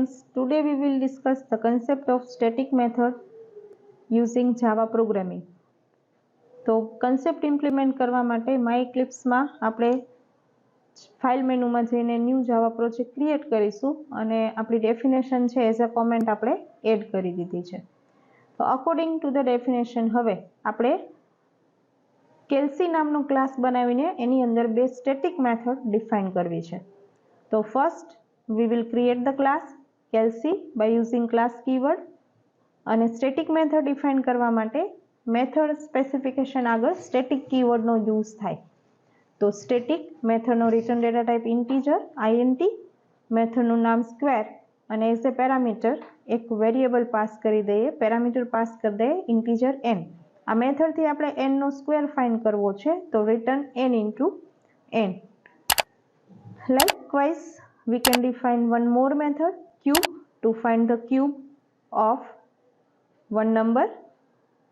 students, today we will discuss the concept of static method using Java programming. તો concept implement કરવા માટે myeclipse માં આપણે file મેનુમાં જઈને ન્યૂ જાવા પ્રોજેક્ટ ક્રિએટ કરીશું અને આપણી ડેફિનેશન છે એઝ અ કોમેન્ટ આપણે એડ કરી દીધી છે. તો અકોર્ડિંગ ટુ ધ ડેફિનેશન હવે આપણે કેલ્સી નામનો ક્લાસ બનાવીને એની અંદર બે સ્ટેટિક મેથડ ડિફાઇન કરવી છે. તો first we will create the class Kelsey by using class keyword અને સ્ટેટિક મેથડ ડિફાઇન કરવા માટે મેથડ સ્પેસિફિકેશન આગળ સ્ટેટિક કીવર્ડનો યુઝ થાય. તો સ્ટેટિક મેથડનો return data type integer INT, મેથડનું નામ સ્ક્વેર અને એઝ એ પેરામીટર એક વેરિયેબલ પાસ કરી દઈએ, પેરામીટર પાસ કરી દઈએ ઇન્ટીજર n. આ મેથડથી આપણે n નો સ્ક્વેર ફાઇન્ડ કરવો છે તો return n into n. Likewise we can define one more method cube to find the cube of one number.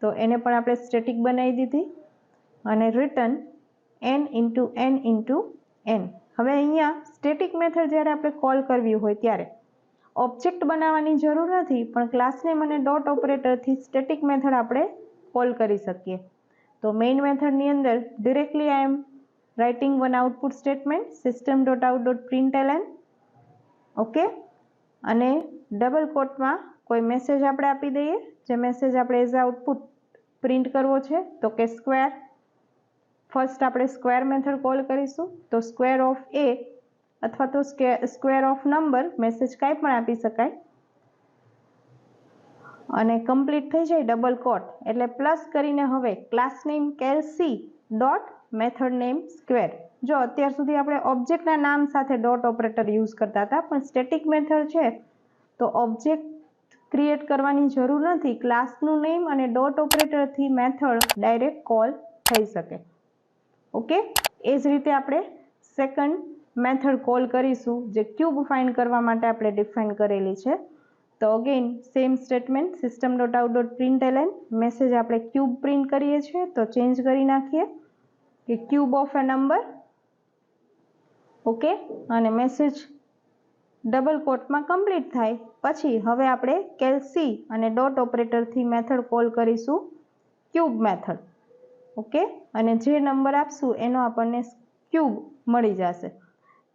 તો એને પણ આપણે સ્ટેટિક બનાવી દીધી અને return n into n into n. હવે અહીંયા સ્ટેટિક મેથડ જ્યારે આપણે કોલ કરવી હોય ત્યારે ઓબ્જેક્ટ બનાવવાની જરૂર નથી, પણ ક્લાસ નેમ અને ડોટ ઓપરેટરથી સ્ટેટિક મેથડ આપણે કોલ કરી શકીએ. તો મેઇન મેથડની અંદર ડિરેક્ટલી આઈ એમ writing one output statement system.out.println, okay, અને ડબલ કોટમાં કોઈ મેસેજ આપણે આપી દઈએ, જે મેસેજ આપણે એઝ આઉટપુટ પ્રિન્ટ કરવો છે તો કે સ્ક્વેર. ફર્સ્ટ આપણે સ્ક્વેર મેથડ કોલ કરીશું તો સ્ક્વેર ઓફ એ અથવા તો સ્ક્વેર ઓફ નંબર મેસેજ કાંઈ પણ આપી શકાય અને કમ્પ્લીટ થઈ જાય ડબલ કોટ એટલે પ્લસ કરીને હવે ક્લાસ નેમ કેલ્સી ડોટ મેથડ નેમ સ્ક્વેર. જો અત્યાર સુધી આપણે ઓબ્જેક્ટના નામ સાથે ડોટ ઓપરેટર યુઝ કરતા હતા, પણ સ્ટેટિક મેથડ છે તો ઓબ્જેક્ટ ક્રિએટ કરવાની જરૂર નથી, ક્લાસનું નેમ અને ડોટ ઓપરેટરથી મેથડ ડાયરેક્ટ કોલ થઈ શકે. ઓકે, એ જ રીતે આપણે સેકન્ડ મેથડ કોલ કરીશું જે ક્યુબ ફાઇન્ડ કરવા માટે આપણે ડિફાઇન કરેલી છે. તો again same statement system.out.println, message આપણે ક્યુબ પ્રિન્ટ કરીએ છીએ તો ચેન્જ કરી નાખીએ કે cube of a number, okay, અને મેસેજ ડબલ કોટમાં કમ્પ્લીટ થાય પછી હવે આપણે કેલ્સી અને ડોટ ઓપરેટરથી મેથડ કોલ કરીશું ક્યુબ મેથડ, ઓકે, અને જે નંબર આપશું એનો આપણને ક્યુબ મળી જશે.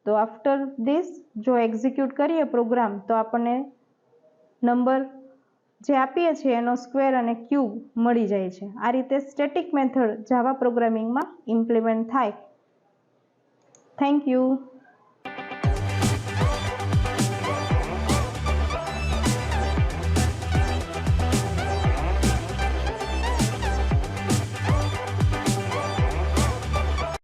તો આફ્ટર ધીસ જો એક્ઝિક્યુટ કરીએ પ્રોગ્રામ તો આપણને નંબર જે આપીએ છીએ એનો સ્ક્વેર અને ક્યુબ મળી જાય છે. આ રીતે સ્ટેટિક મેથડ જાવા પ્રોગ્રામિંગમાં ઇમ્પ્લિમેન્ટ થાય. Thank you.